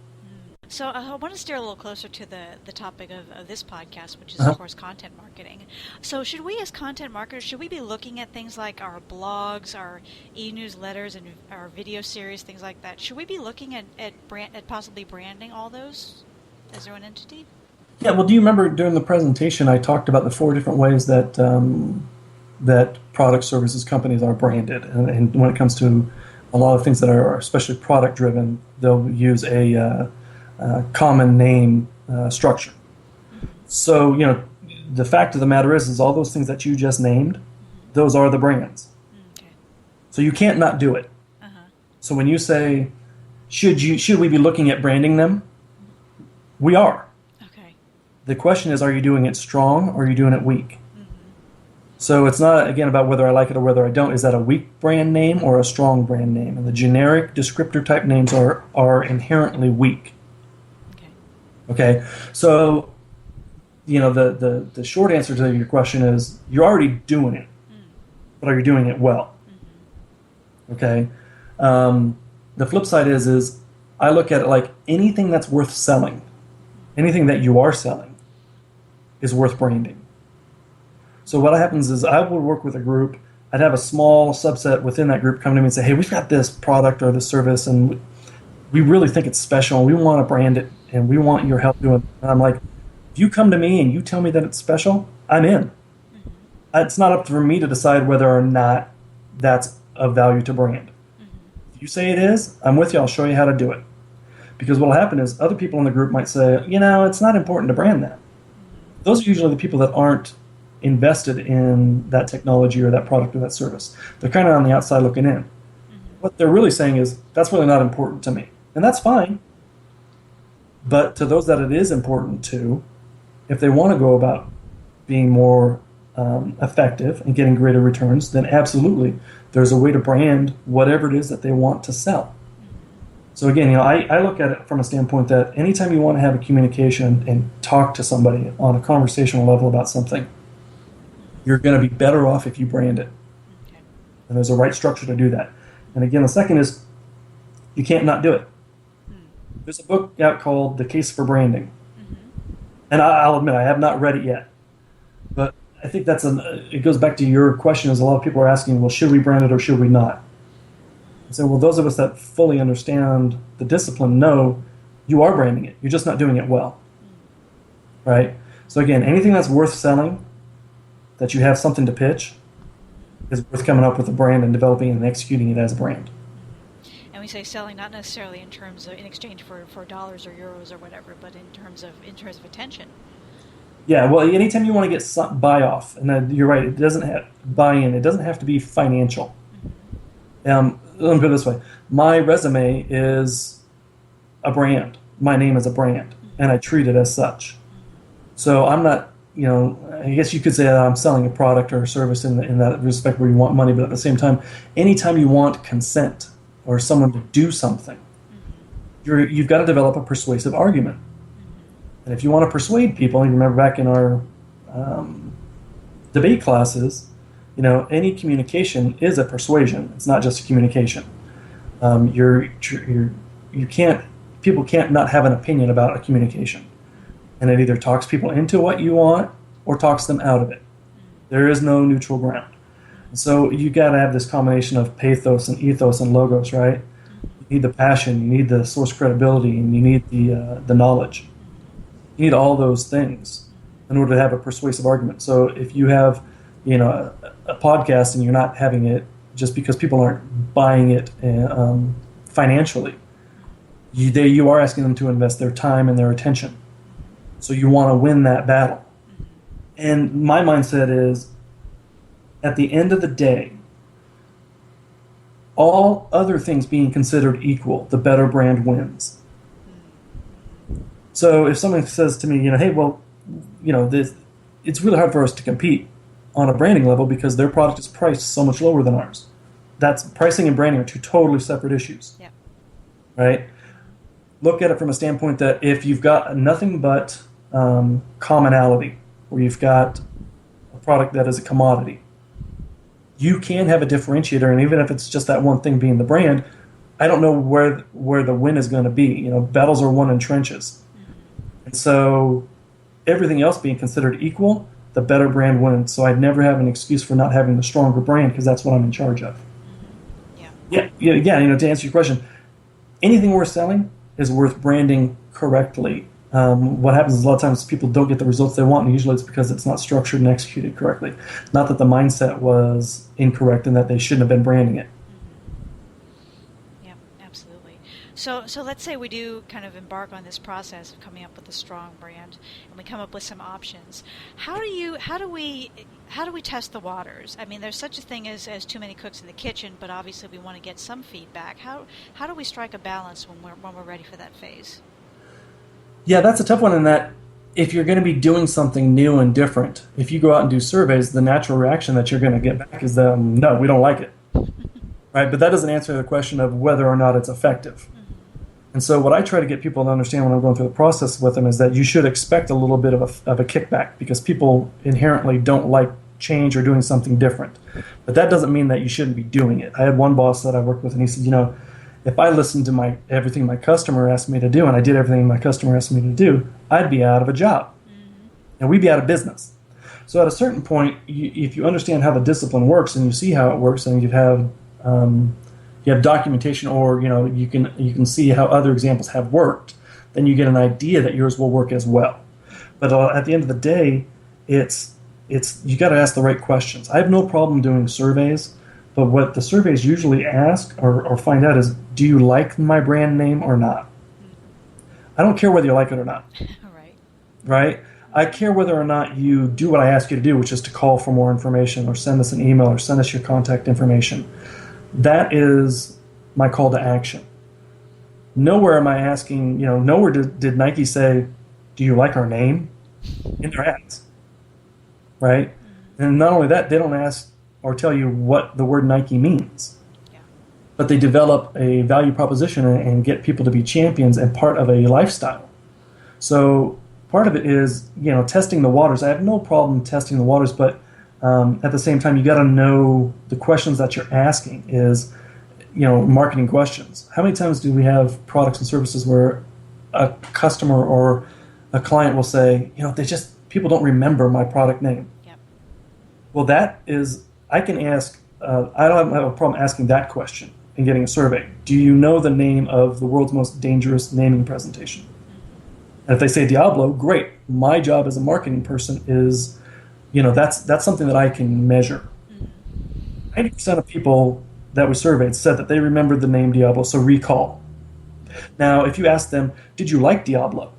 So I want to steer a little closer to the topic of this podcast, which is, of course, content marketing. So should we, as content marketers, should we be looking at things like our blogs, our e-newsletters, and our video series, things like that? Should we be looking at possibly branding all those as their own entity? Yeah, well, do you remember during the presentation I talked about the 4 different ways that that product, services, companies are branded? And when it comes to a lot of things that are especially product-driven, they'll use a common name structure. So, the fact of the matter is all those things that you just named, those are the brands. Okay. So you can't not do it. So when you say, should we be looking at branding them? We are. Okay. The question is, are you doing it strong or are you doing it weak? So it's not, again, about whether I like it or whether I don't. Is that a weak brand name or a strong brand name? And the generic descriptor type names are inherently weak. Okay, so, the short answer to your question is, you're already doing it, but are you doing it well? Okay, the flip side is I look at it like anything that's worth selling, anything that you are selling is worth branding. So what happens is I would work with a group, I'd have a small subset within that group come to me and say, hey, we've got this product or this service, and we really think it's special, and we want to brand it, and we want your help doing it. And I'm like, if you come to me and you tell me that it's special, I'm in. It's not up to me to decide whether or not that's of value to brand. If you say it is, I'm with you, I'll show you how to do it. Because what will happen is other people in the group might say, it's not important to brand that. Those are usually the people that aren't invested in that technology or that product or that service. They're kind of on the outside looking in. What they're really saying is, that's really not important to me. And that's fine. But to those that it is important to, if they want to go about being more effective and getting greater returns, then absolutely there's a way to brand whatever it is that they want to sell. So again, I look at it from a standpoint that anytime you want to have a communication and talk to somebody on a conversational level about something, you're going to be better off if you brand it. And there's a right structure to do that. And again, the second is you can't not do it. There's a book out called The Case for Branding. And I'll admit, I have not read it yet. But I think it goes back to your question, as a lot of people are asking, well, should we brand it or should we not? So, well, those of us that fully understand the discipline know you are branding it. You're just not doing it well. Right? So again, anything that's worth selling, that you have something to pitch, is worth coming up with a brand and developing and executing it as a brand. And we say selling not necessarily in terms of in exchange for dollars or euros or whatever, but in terms of attention. Yeah, well, anytime you want to get some buy-off, and you're right, it doesn't have buy-in. It doesn't have to be financial. Let me put it this way. My resume is a brand. My name is a brand, and I treat it as such. So I'm not, I guess you could say that I'm selling a product or a service in that respect where you want money, but at the same time, anytime you want consent or someone to do something, you've got to develop a persuasive argument. And if you want to persuade people, and you remember back in our debate classes, any communication is a persuasion. It's not just a communication. People can't not have an opinion about a communication. And it either talks people into what you want or talks them out of it. There is no neutral ground. So you got to have this combination of pathos and ethos and logos, right? You need the passion, you need the source credibility, and you need the knowledge. You need all those things in order to have a persuasive argument. So if you have, a podcast and you're not having it just because people aren't buying it financially, you are asking them to invest their time and their attention. So you want to win that battle. And my mindset is, at the end of the day, all other things being considered equal, the better brand wins. So if someone says to me, hey, well, it's really hard for us to compete on a branding level because their product is priced so much lower than ours. That's pricing and branding are two totally separate issues. Yeah. Right? Look at it from a standpoint that if you've got nothing but commonality, where you've got a product that is a commodity, you can have a differentiator, and even if it's just that one thing being the brand, I don't know where the win is going to be. Battles are won in trenches. And so everything else being considered equal, the better brand wins. So I'd never have an excuse for not having the stronger brand because that's what I'm in charge of. Yeah. To answer your question, anything worth selling is worth branding correctly. What happens is a lot of times people don't get the results they want, and usually it's because it's not structured and executed correctly. Not that the mindset was incorrect and that they shouldn't have been branding it. Yeah, absolutely. So let's say we do kind of embark on this process of coming up with a strong brand, and we come up with some options. How do we test the waters? I mean, there's such a thing as too many cooks in the kitchen, but obviously we want to get some feedback. How do we strike a balance when we're ready for that phase? Yeah, that's a tough one in that if you're going to be doing something new and different, if you go out and do surveys, the natural reaction that you're going to get back is, no, we don't like it. Right? But that doesn't answer the question of whether or not it's effective. And so what I try to get people to understand when I'm going through the process with them is that you should expect a little bit of a kickback because people inherently don't like change or doing something different. But that doesn't mean that you shouldn't be doing it. I had one boss that I worked with, and he said, if I listened to everything my customer asked me to do and I did everything my customer asked me to do, I'd be out of a job. And we'd be out of business. So at a certain point, if you understand how the discipline works and you see how it works and you have documentation or you can see how other examples have worked, then you get an idea that yours will work as well. But at the end of the day, it's you got to ask the right questions. I have no problem doing surveys. But what the surveys usually ask or find out is, do you like my brand name or not? I don't care whether you like it or not. Right? I care whether or not you do what I ask you to do, which is to call for more information or send us an email or send us your contact information. That is my call to action. Nowhere am I asking, nowhere did Nike say, do you like our name? In their ads. Right? And not only that, they don't ask or tell you what the word Nike means. Yeah. But they develop a value proposition and get people to be champions and part of a lifestyle. So part of it is, testing the waters. I have no problem testing the waters, but at the same time, you got to know the questions that you're asking is, marketing questions. How many times do we have products and services where a customer or a client will say, people don't remember my product name. Yep. Well, I can ask, I don't have a problem asking that question and getting a survey. Do you know the name of the world's most dangerous naming presentation? Mm-hmm. And if they say Diablo, great. My job as a marketing person is, that's something that I can measure. Mm-hmm. 90% of people that we surveyed said that they remembered the name Diablo, so recall. Now, if you ask them, did you like Diablo?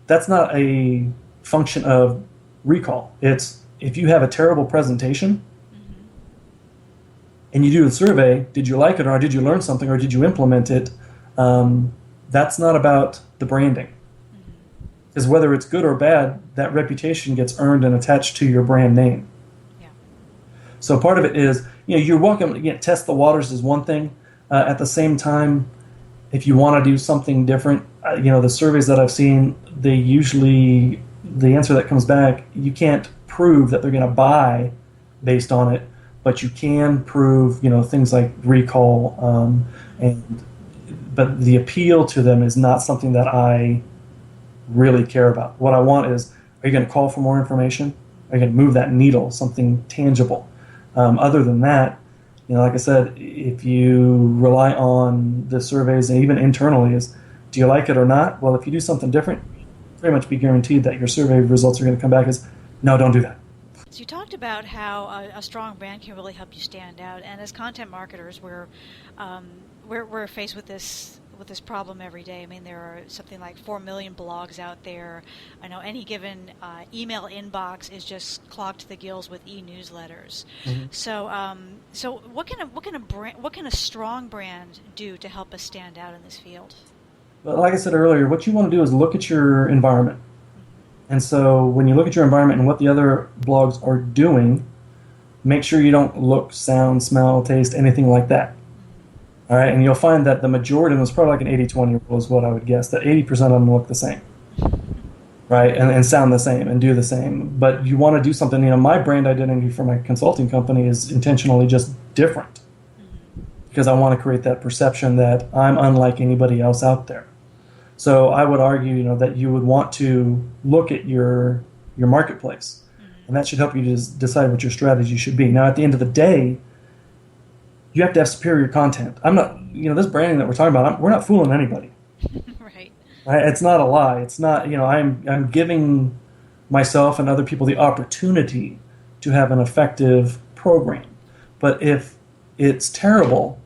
That's not a function of recall. It's if you have a terrible presentation and you do the survey, did you like it, or did you learn something, or did you implement it? That's not about the branding. Because whether it's good or bad, that reputation gets earned and attached to your brand name. Yeah. So part of it is, you're welcome to test the waters is one thing. At the same time, if you want to do something different, the surveys that I've seen, the answer that comes back, you can't prove that they're going to buy based on it, but you can prove, things like recall, but the appeal to them is not something that I really care about. What I want is, are you going to call for more information? Are you going to move that needle, something tangible? Other than that, like I said, if you rely on the surveys and even internally is, do you like it or not? Well, if you do something different, pretty much be guaranteed that your survey results are going to come back as, no, don't do that. So you talked about how a strong brand can really help you stand out, and as content marketers, we're faced with this problem every day. I mean, there are something like 4 million blogs out there. I know any given email inbox is just clogged to the gills with e-newsletters. Mm-hmm. So what can a strong brand do to help us stand out in this field? Well, like I said earlier, what you want to do is look at your environment. And so when you look at your environment and what the other blogs are doing, make sure you don't look, sound, smell, taste, anything like that. All right, and you'll find that the majority, and it's probably like an 80-20 rule is what I would guess, that 80% of them look the same, right, and sound the same and do the same. But you want to do something, my brand identity for my consulting company is intentionally just different because I want to create that perception that I'm unlike anybody else out there. So I would argue, that you would want to look at your marketplace, and that should help you to decide what your strategy should be. Now, at the end of the day, you have to have superior content. I'm not, this branding that we're talking about, we're not fooling anybody. Right. It's not a lie. It's not, I'm giving myself and other people the opportunity to have an effective program. But if it's terrible,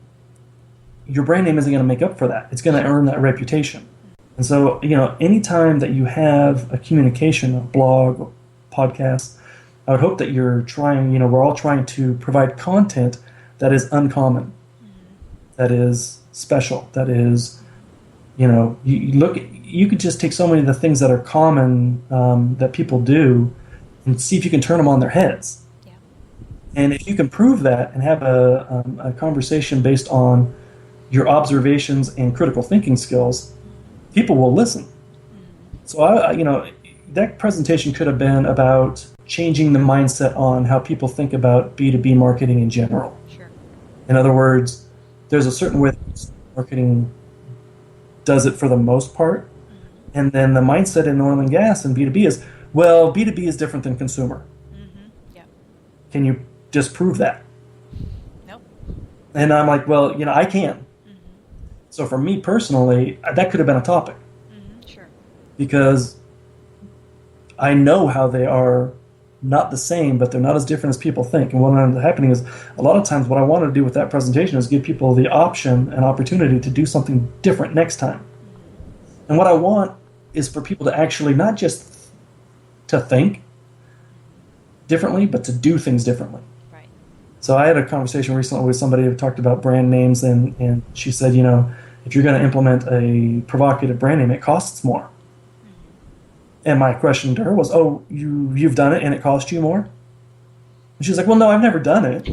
your brand name isn't going to make up for that. It's going to earn that reputation. And so, anytime that you have a communication, a blog, a podcast, I would hope that you're trying, we're all trying to provide content that is uncommon, that is special, that is, you could just take so many of the things that are common that people do and see if you can turn them on their heads. Yeah. And if you can prove that and have a conversation based on your observations and critical thinking skills, people will listen. So, that presentation could have been about changing the mindset on how people think about B2B marketing in general. Sure. In other words, there's a certain way that marketing does it for the most part, and then the mindset in oil and gas and B2B is, well, B2B is different than consumer. Mm-hmm. Yeah. Can you disprove that? Nope. And I'm like, well, I can. Mm-hmm. So for me personally, that could have been a topic. Mm-hmm. Sure. Because I know how they are not the same, but they're not as different as people think. And what ends up happening is, a lot of times what I wanted to do with that presentation is give people the option and opportunity to do something different next time. And what I want is for people to actually not just to think differently, but to do things differently. Right. So I had a conversation recently with somebody who talked about brand names, and she said, if you're going to implement a provocative brand name, it costs more. And my question to her was, oh, you've done it and it cost you more? And she's like, well, no, I've never done it.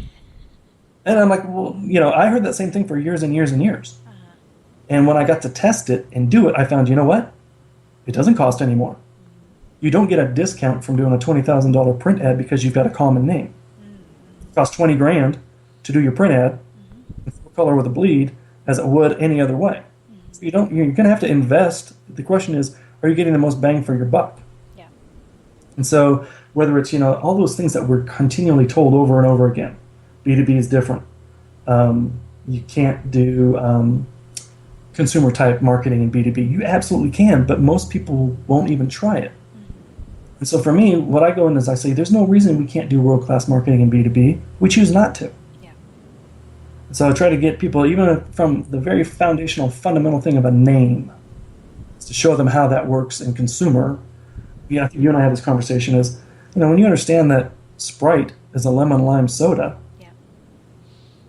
And I'm like, well, I heard that same thing for years and years and years. Uh-huh. And when I got to test it and do it, I found, you know what? It doesn't cost any more. You don't get a discount from doing a $20,000 print ad because you've got a common name. It costs $20,000 to do your print ad, and color with a bleed as it would any other way. So you're going to have to invest. The question is, are you getting the most bang for your buck? Yeah. And so whether it's, all those things that we're continually told over and over again, B2B is different. You can't do consumer type marketing in B2B. You absolutely can, but most people won't even try it. And so for me, what I go in is I say, there's no reason we can't do world-class marketing in B2B. We choose not to. Yeah. So I try to get people, even from the very foundational, fundamental thing of a name, is to show them how that works in consumer. You and I had this conversation is, when you understand that Sprite is a lemon lime soda,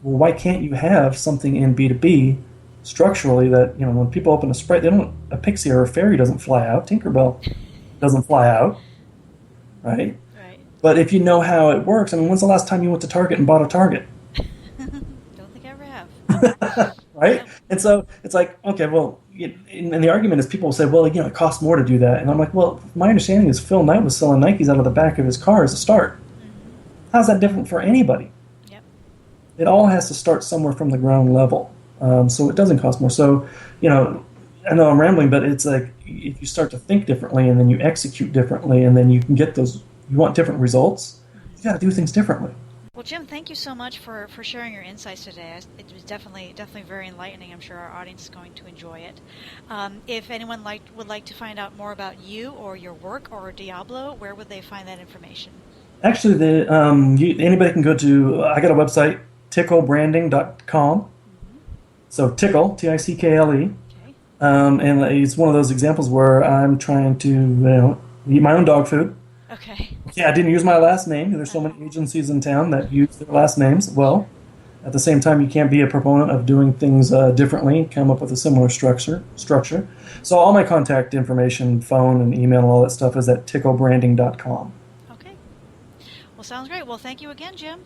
well, why can't you have something in B2B structurally that, when people open a Sprite, a pixie or a fairy doesn't fly out, Tinkerbell doesn't fly out, right? But if you know how it works, when's the last time you went to Target and bought a Target? Don't think I ever have. Right? Yep. And so it's like, okay, well, and the argument is people will say, well, it costs more to do that. And I'm like, well, my understanding is Phil Knight was selling Nikes out of the back of his car as a start. How's that different for anybody? It all has to start somewhere from the ground level, so it doesn't cost more. So, I know I'm rambling, but it's like if you start to think differently and then you execute differently and then you can get you want different results, you got to do things differently. Well, Jim, thank you so much for sharing your insights today. It was definitely very enlightening. I'm sure our audience is going to enjoy it. If anyone would like to find out more about you or your work or Diablo, where would they find that information? Actually, anybody can go to, I got a website, ticklebranding.com. So Tickle, Tickle. Okay. And it's one of those examples where I'm trying to eat my own dog food. Okay. Yeah, I didn't use my last name. There's so many agencies in town that use their last names. Well, at the same time, you can't be a proponent of doing things differently, come up with a similar structure. So all my contact information, phone and email and all that stuff is at ticklebranding.com. Okay. Well, sounds great. Well, thank you again, Jim.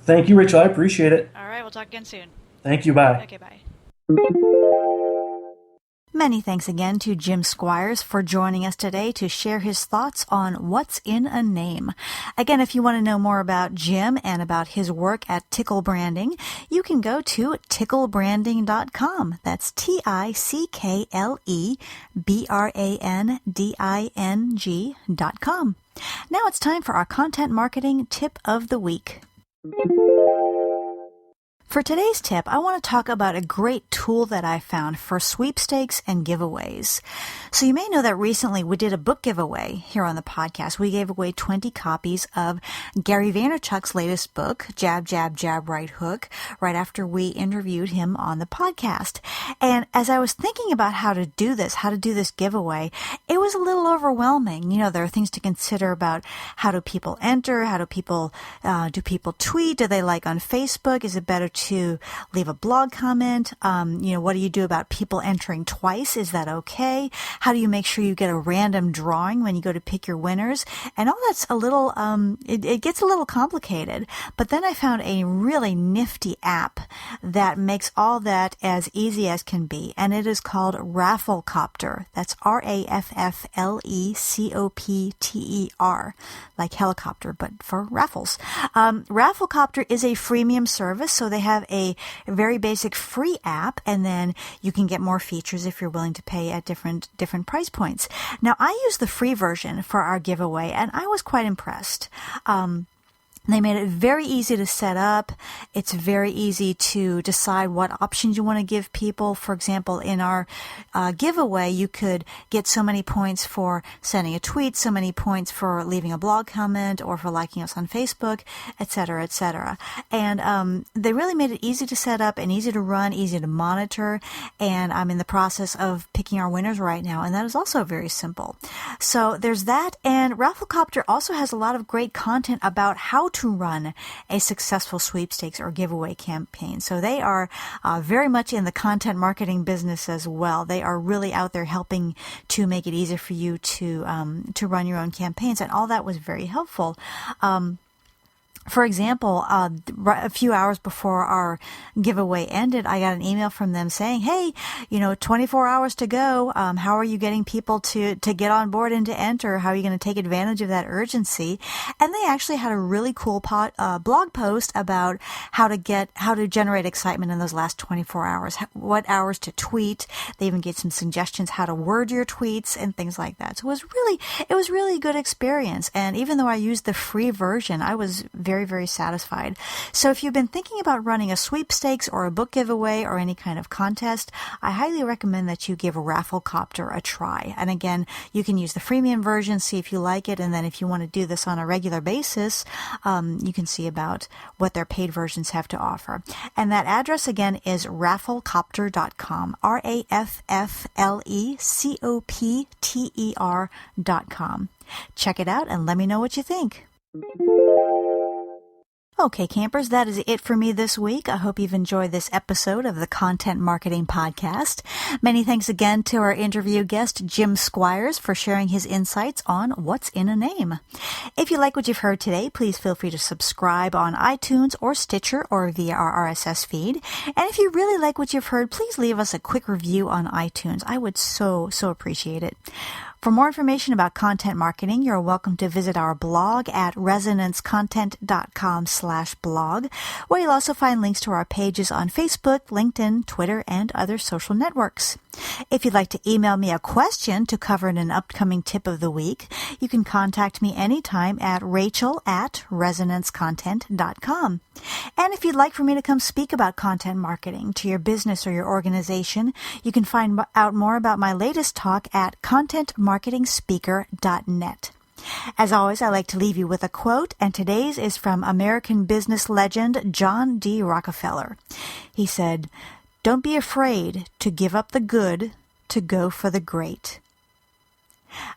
Thank you, Rachel. I appreciate it. All right. We'll talk again soon. Thank you. Bye. Okay, bye. Many thanks again to Jim Squires for joining us today to share his thoughts on what's in a name. Again, if you want to know more about Jim and about his work at Tickle Branding, you can go to ticklebranding.com. That's TickleBranding.com. Now it's time for our content marketing tip of the week. For today's tip, I want to talk about a great tool that I found for sweepstakes and giveaways. So you may know that recently we did a book giveaway here on the podcast. We gave away 20 copies of Gary Vaynerchuk's latest book, Jab, Jab, Jab, Right Hook, right after we interviewed him on the podcast. And as I was thinking about how to do this giveaway, it was a little overwhelming. There are things to consider about how do people enter, how do people tweet, do they like on Facebook, is it better to leave a blog comment? What do you do about people entering twice? Is that okay? How do you make sure you get a random drawing when you go to pick your winners? And all that's a little, it gets a little complicated. But then I found a really nifty app that makes all that as easy as can be. And it is called Rafflecopter. That's Rafflecopter, like helicopter, but for raffles. Rafflecopter is a freemium service, so they have a very basic free app, and then you can get more features if you're willing to pay at different price points. Now, I used the free version for our giveaway, and I was quite impressed. They made it very easy to set up. It's very easy to decide what options you want to give people. For example, in our giveaway, you could get so many points for sending a tweet, so many points for leaving a blog comment, or for liking us on Facebook, etc., etc. And they really made it easy to set up and easy to run, easy to monitor. And I'm in the process of picking our winners right now, and that is also very simple. So there's that. And Rafflecopter also has a lot of great content about how to run a successful sweepstakes or giveaway campaign. So they are very much in the content marketing business as well. They are really out there helping to make it easier for you to run your own campaigns, and all that was very helpful. For example, a few hours before our giveaway ended, I got an email from them saying, hey, 24 hours to go. How are you getting people to get on board and to enter? How are you going to take advantage of that urgency? And they actually had a really cool blog post about how to generate excitement in those last 24 hours, what hours to tweet. They even gave some suggestions how to word your tweets and things like that. So it was really a good experience. And even though I used the free version, I was very, very satisfied. So if you've been thinking about running a sweepstakes or a book giveaway or any kind of contest, I highly recommend that you give Rafflecopter a try. And again, you can use the freemium version, see if you like it, and then if you want to do this on a regular basis, you can see about what their paid versions have to offer. And that address again is rafflecopter.com, rafflecopter.com. Check it out and let me know what you think. Okay, campers, that is it for me this week. I hope you've enjoyed this episode of the Content Marketing Podcast. Many thanks again to our interview guest, Jim Squires, for sharing his insights on what's in a name. If you like what you've heard today, please feel free to subscribe on iTunes or Stitcher or via our RSS feed. And if you really like what you've heard, please leave us a quick review on iTunes. I would so appreciate it. For more information about content marketing, you're welcome to visit our blog at resonancecontent.com/blog, where you'll also find links to our pages on Facebook, LinkedIn, Twitter, and other social networks. If you'd like to email me a question to cover in an upcoming tip of the week, you can contact me anytime at rachel@resonancecontent.com. And if you'd like for me to come speak about content marketing to your business or your organization, you can find out more about my latest talk at contentmarketingspeaker.net. As always, I like to leave you with a quote, and today's is from American business legend John D. Rockefeller. He said, "Don't be afraid to give up the good to go for the great."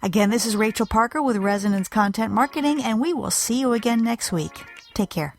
Again, this is Rachel Parker with Resonance Content Marketing, and we will see you again next week. Take care.